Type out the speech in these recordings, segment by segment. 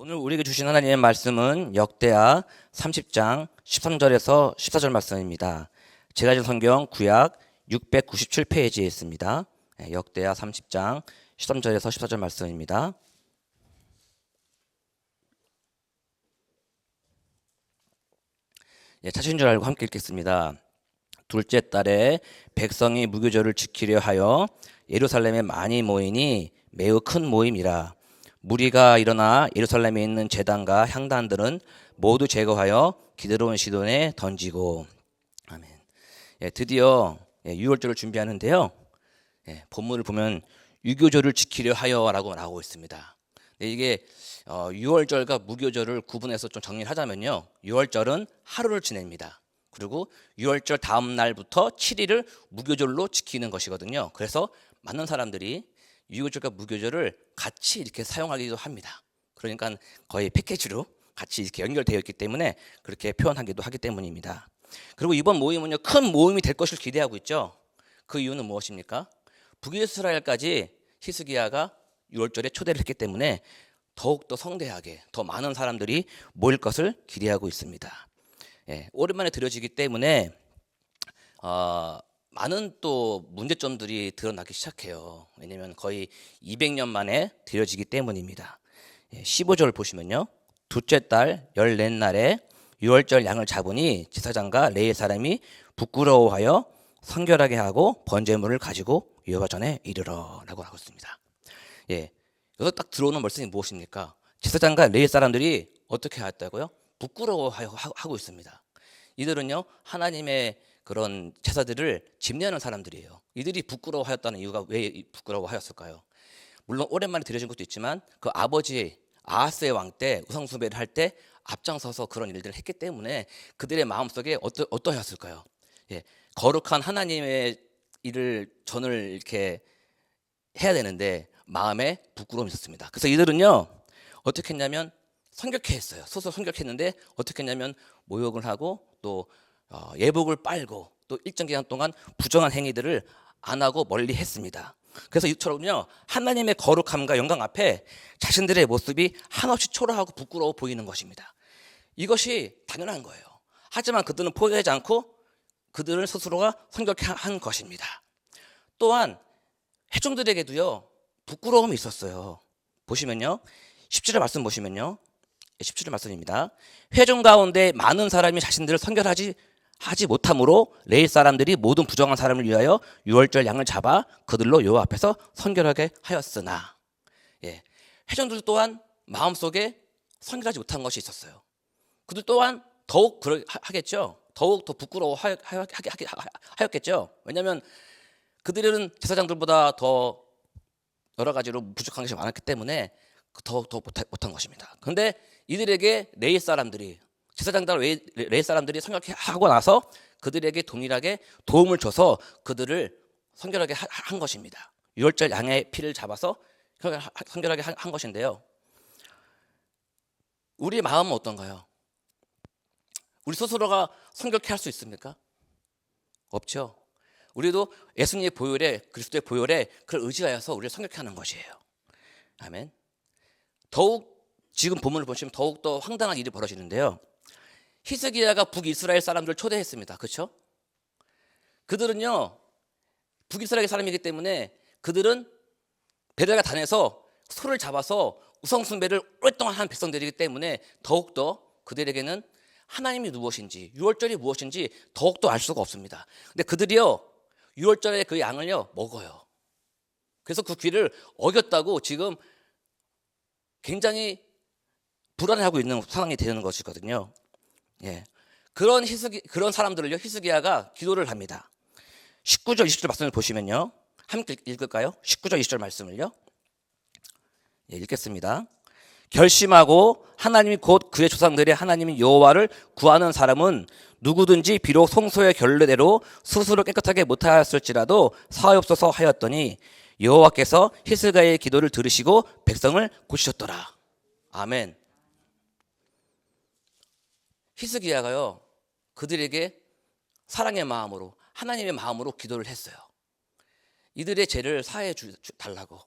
오늘 우리에게 주신 하나님의 말씀은 역대하 30장 13절에서 14절 말씀입니다. 제가 준 성경 구약 697페이지에 있습니다. 역대하 30장 13절에서 14절 말씀입니다. 찾으신 줄 알고 함께 읽겠습니다. 둘째 달에 백성이 무교절을 지키려 하여 예루살렘에 많이 모이니 매우 큰 모임이라. 무리가 일어나 예루살렘에 있는 제단과 향단들은 모두 제거하여 기드론 시돈에 던지고. 아멘. 드디어 유월절을 준비하는데요. 본문을 보면 유교절을 지키려 하여라고 나오고 있습니다. 이게 유월절과 무교절을 구분해서 좀 정리를 하자면요. 유월절은 하루를 지냅니다. 그리고 유월절 다음 날부터 7일을 무교절로 지키는 것이거든요. 그래서 많은 사람들이 유교절과 무교절을 같이 이렇게 사용하기도 합니다. 그러니까 거의 패키지로 같이 이렇게 연결되어 있기 때문에 그렇게 표현하기도 하기 때문입니다. 그리고 이번 모임은요, 큰 모임이 될 것을 기대하고 있죠. 그 이유는 무엇입니까? 북이스라엘까지 히스기야가 유월절에 초대를 했기 때문에 더욱더 성대하게 더 많은 사람들이 모일 것을 기대하고 있습니다. 오랜만에 드려지기 때문에 많은 또 문제점들이 드러나기 시작해요. 왜냐하면 거의 200년 만에 드려지기 때문입니다. 15절 보시면요. 둘째 달 14날에 유월절 양을 잡으니 제사장과 레위 사람이 부끄러워하여 성결하게 하고 번제물을 가지고 여호와 전에 이르러 라고 하고 있습니다. 여기서 딱 들어오는 말씀이 무엇입니까? 제사장과 레위 사람들이 어떻게 하였다고요? 부끄러워하고 있습니다. 이들은요, 하나님의 그런 제사들을 집례하는 사람들이에요. 이들이 부끄러워하였다는 이유가 왜 부끄러워하였을까요? 물론 오랜만에 드려진 것도 있지만 그 아버지 아하스의 왕 때 우상숭배를 할 때 앞장서서 그런 일들을 했기 때문에 그들의 마음속에 어떠했을까요? 거룩한 하나님의 일을 전을 이렇게 해야 되는데 마음에 부끄러움이 있었습니다. 그래서 이들은요, 어떻게 했냐면 성결케 했어요. 스스로 성결했는데 어떻게 했냐면 모욕을 하고 또 예복을 빨고 또 일정 기간 동안 부정한 행위들을 안 하고 멀리 했습니다. 그래서 이처럼요, 하나님의 거룩함과 영광 앞에 자신들의 모습이 한없이 초라하고 부끄러워 보이는 것입니다. 이것이 당연한 거예요. 하지만 그들은 포기하지 않고 그들을 스스로가 성결케 한 것입니다. 또한 회중들에게도요, 부끄러움이 있었어요. 보시면요, 17절 말씀 보시면요, 17절 말씀입니다. 회중 가운데 많은 사람이 자신들을 성결하지 못함으로 레위 사람들이 모든 부정한 사람을 위하여 유월절 양을 잡아 그들로 여호와 앞에서 성결하게 하였으나. 회중들 또한 마음속에 성결하지 못한 것이 있었어요. 그들 또한 더욱 하겠죠. 더욱 더 부끄러워하였겠죠. 왜냐하면 그들은 제사장들보다 더 여러 가지로 부족한 것이 많았기 때문에 더 못한 것입니다. 그런데 이들에게 레위 사람들이, 제사장들 레위 사람들이 성결하게 하고 나서 그들에게 동일하게 도움을 줘서 그들을 성결하게 한 것입니다. 유월절 양의 피를 잡아서 성결하게 한 것인데요. 우리의 마음은 어떤가요? 우리 스스로가 성결케 할 수 있습니까? 없죠. 우리도 예수님의 보혈에, 그리스도의 보혈에 그걸 의지하여서 우리를 성결케 하는 것이에요. 아멘. 더욱 지금 본문을 보시면 더욱 더 황당한 일이 벌어지는데요. 히스기야가 북이스라엘 사람들을 초대했습니다. 그렇죠? 그들은요, 북이스라엘 사람이기 때문에 그들은 베델과 단에서 소를 잡아서 우상숭배를 오랫동안 한 백성들이기 때문에 더욱더 그들에게는 하나님이 무엇인지, 유월절이 무엇인지 더욱더 알 수가 없습니다. 근데 그들이요, 유월절에 그 양을요 먹어요. 그래서 그 귀를 어겼다고 지금 굉장히 불안해하고 있는 상황이 되는 것이거든요. 그런 사람들을요, 히스기야가 기도를 합니다. 19절 20절 말씀을 보시면요, 함께 읽을까요? 19절 20절 말씀을요. 읽겠습니다. 결심하고 하나님이 곧 그의 조상들의 하나님인 여호와를 구하는 사람은 누구든지 비록 성소의 결례대로 스스로 깨끗하게 못하였을지라도 사하옵소서 하였더니 여호와께서 히스기야의 기도를 들으시고 백성을 고치셨더라. 아멘. 히스기야가요, 그들에게 사랑의 마음으로, 하나님의 마음으로 기도를 했어요. 이들의 죄를 사해 달라고.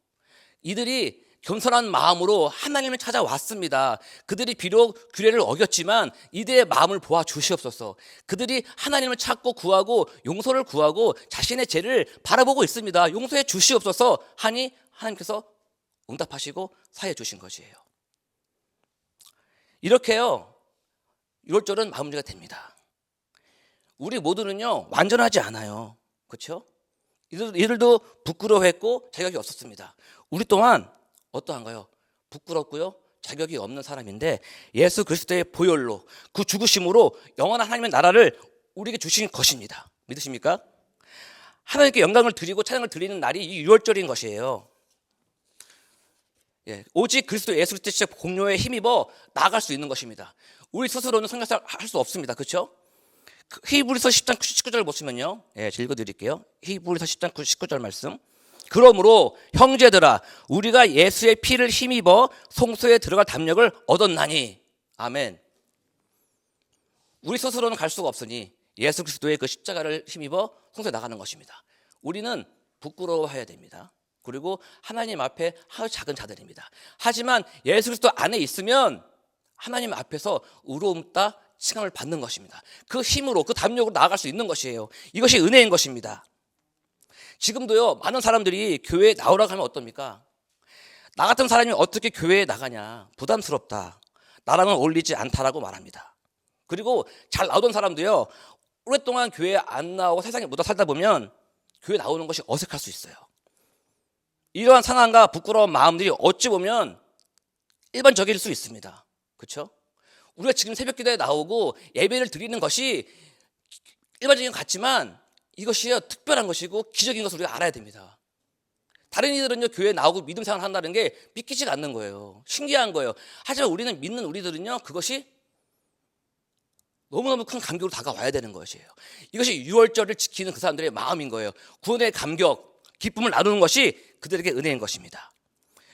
이들이 겸손한 마음으로 하나님을 찾아왔습니다. 그들이 비록 규례를 어겼지만 이들의 마음을 보아 주시옵소서. 그들이 하나님을 찾고 구하고 용서를 구하고 자신의 죄를 바라보고 있습니다. 용서해 주시옵소서 하니 하나님께서 응답하시고 사해 주신 것이에요. 이렇게요 6월절은 마무리가 됩니다. 우리 모두는요 완전하지 않아요. 그렇죠? 이들도 부끄러워했고 자격이 없었습니다. 우리 또한 어떠한가요? 부끄럽고요 자격이 없는 사람인데 예수 그리스도의 보혈로 그 죽으심으로 영원한 하나님의 나라를 우리에게 주신 것입니다. 믿으십니까? 하나님께 영광을 드리고 찬양을 드리는 날이 이 6월절인 것이에요. 오직 그리스도 예수 그리스도의 공로에 힘입어 나아갈 수 있는 것입니다. 우리 스스로는 성결할 수 없습니다. 그렇죠? 히브리서 10장 19절 보시면요. 읽어드릴게요. 히브리서 10장 19절 말씀. 그러므로 형제들아 우리가 예수의 피를 힘입어 성소에 들어갈 담력을 얻었나니. 아멘. 우리 스스로는 갈 수가 없으니 예수 그리스도의 그 십자가를 힘입어 성소에 나가는 것입니다. 우리는 부끄러워해야 됩니다. 그리고 하나님 앞에 아주 작은 자들입니다. 하지만 예수 그리스도 안에 있으면 하나님 앞에서 의로움다 칭함을 받는 것입니다. 그 힘으로 그 담력으로 나아갈 수 있는 것이에요. 이것이 은혜인 것입니다. 지금도요 많은 사람들이 교회에 나오라고 하면 어떻습니까? 나 같은 사람이 어떻게 교회에 나가냐, 부담스럽다, 나랑은 어울리지 않다라고 말합니다. 그리고 잘 나오던 사람도요 오랫동안 교회에 안 나오고 세상에 묻어 살다 보면 교회 나오는 것이 어색할 수 있어요. 이러한 상황과 부끄러운 마음들이 어찌 보면 일반적일 수 있습니다. 그렇죠? 우리가 지금 새벽 기도에 나오고 예배를 드리는 것이 일반적인 것 같지만 이것이 특별한 것이고 기적인 것을 우리가 알아야 됩니다. 다른 이들은요 교회에 나오고 믿음 생활을 한다는 게 믿기지가 않는 거예요. 신기한 거예요. 하지만 우리는 믿는 우리들은요 그것이 너무너무 큰 감격으로 다가와야 되는 것이에요. 이것이 6월절을 지키는 그 사람들의 마음인 거예요. 구원의 감격, 기쁨을 나누는 것이 그들에게 은혜인 것입니다.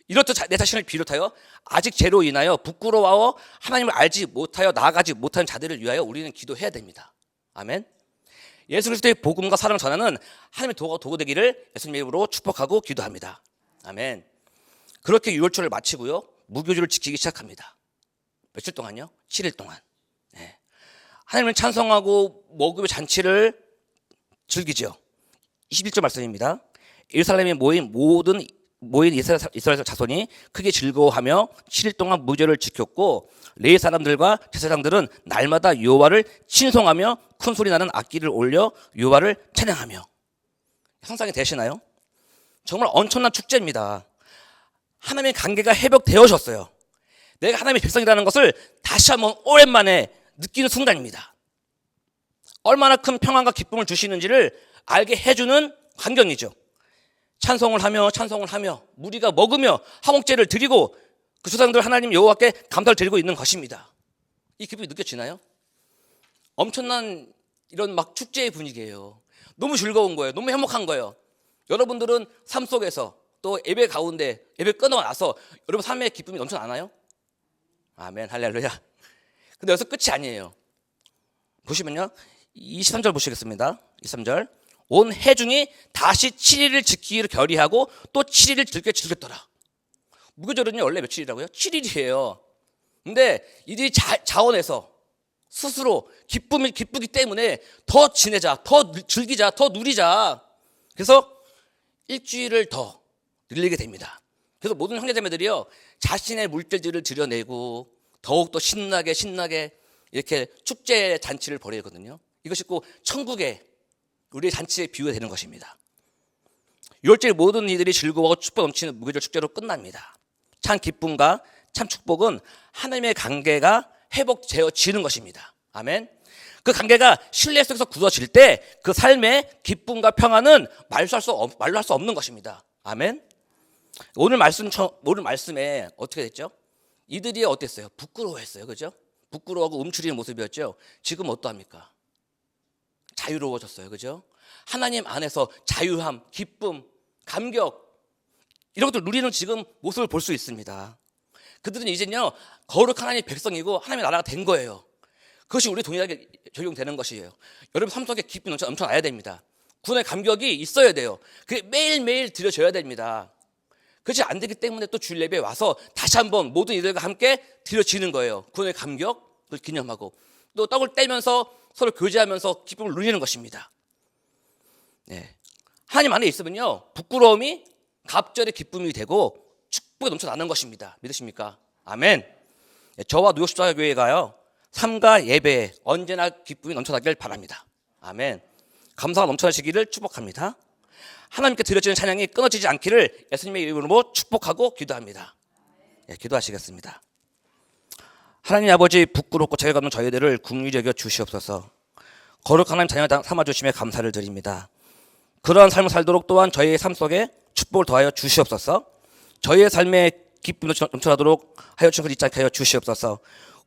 이렇듯 내 자신을 비롯하여 아직 죄로 인하여 부끄러워 하나님을 알지 못하여 나아가지 못하는 자들을 위하여 우리는 기도해야 됩니다. 아멘. 예수 그리스도의 복음과 사랑을 전하는 하나님의 도구 되기를 예수님의 이름으로 축복하고 기도합니다. 아멘. 그렇게 6월절을 마치고요 무교주를 지키기 시작합니다. 며칠 동안요? 7일 동안. 하나님을 찬송하고 먹음의 잔치를 즐기죠. 21절 말씀입니다. 예루살렘에 모인 이스라엘 자손이 크게 즐거워하며 7일 동안 무교를 지켰고 레위 사람들과 제사장들은 날마다 여호와를 찬송하며 큰 소리 나는 악기를 올려 여호와를 찬양하며. 상상이 되시나요? 정말 엄청난 축제입니다. 하나님의 관계가 회복되어졌어요. 내가 하나님의 백성이라는 것을 다시 한번 오랜만에 느끼는 순간입니다. 얼마나 큰 평안과 기쁨을 주시는지를 알게 해주는 광경이죠. 찬송을 하며 무리가 먹으며 화목제를 드리고 그 조상들 하나님 여호와께 감사를 드리고 있는 것입니다. 이 기쁨이 느껴지나요? 엄청난 이런 막 축제의 분위기예요. 너무 즐거운 거예요. 너무 행복한 거예요. 여러분들은 삶 속에서 또 예배 가운데 예배 끊어 나서 여러분 삶의 기쁨이 넘쳐나나요? 아멘 할렐루야. 근데 여기서 끝이 아니에요. 보시면요 23절 보시겠습니다. 23절. 온 회중이 다시 7일을 지키기를 결의하고 또 7일을 즐겼더라. 무교절은요 원래 며칠이라고요? 7일이에요. 근데 이들이 자원해서 스스로 기쁘기 때문에 더 지내자, 더 즐기자, 더 누리자. 그래서 일주일을 더 늘리게 됩니다. 그래서 모든 형제자매들이요 자신의 물질들을 드려내고 더욱더 신나게 이렇게 축제 잔치를 벌이거든요. 이것이 꼭 천국의 우리의 잔치에 비유가 되는 것입니다. 6월절 모든 이들이 즐거워하고 축복 넘치는 무교절 축제로 끝납니다. 참 기쁨과 참 축복은 하나님의 관계가 회복되어지는 것입니다. 아멘. 그 관계가 신뢰 속에서 굳어질 때 그 삶의 기쁨과 평안은 말로 할 수 없는 것입니다. 아멘. 오늘 말씀에 어떻게 됐죠? 이들이 어땠어요? 부끄러워했어요. 그죠? 부끄러워하고 움츠리는 모습이었죠. 지금 어떠합니까? 자유로워졌어요. 그죠? 하나님 안에서 자유함, 기쁨, 감격 이런 것들 누리는 지금 모습을 볼 수 있습니다. 그들은 이제는요 거룩한 하나님의 백성이고 하나님의 나라가 된 거예요. 그것이 우리 동일하게 적용되는 것이에요. 여러분 삶 속에 기쁨이 넘쳐나야 됩니다. 구원의 감격이 있어야 돼요. 그게 매일매일 드려져야 됩니다. 그것이 안 되기 때문에 또 주일 예배에 와서 다시 한번 모든 이들과 함께 드려지는 거예요. 구원의 감격, 그걸 기념하고 또 떡을 떼면서 서로 교제하면서 기쁨을 누리는 것입니다. 네. 하나님 안에 있으면요, 부끄러움이 갑절의 기쁨이 되고 축복이 넘쳐나는 것입니다. 믿으십니까? 아멘. 네, 저와 뉴욕십자가교회가요, 삶과 예배에 언제나 기쁨이 넘쳐나길 바랍니다. 아멘. 감사가 넘쳐나시기를 축복합니다. 하나님께 드려지는 찬양이 끊어지지 않기를 예수님의 이름으로 축복하고 기도합니다. 예, 기도하시겠습니다. 하나님 아버지, 부끄럽고 죄가 없는 저희들을 긍휼히 여겨 주시옵소서. 거룩한 하나님 자녀 삼아주심에 감사를 드립니다. 그러한 삶을 살도록 또한 저희의 삶 속에 축복을 더하여 주시옵소서. 저희의 삶에 기쁨이 넘쳐나도록 하여 주신 것을 잊지 않게 하여 주시옵소서.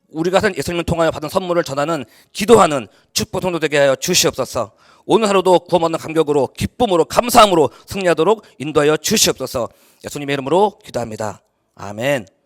우리가 예수님을 통하여 받은 선물을 전하는 기도하는 축복 성도 되게 하여 주시옵소서. 오늘 하루도 구원받는 감격으로 기쁨으로 감사함으로 승리하도록 인도하여 주시옵소서. 예수님의 이름으로 기도합니다. 아멘.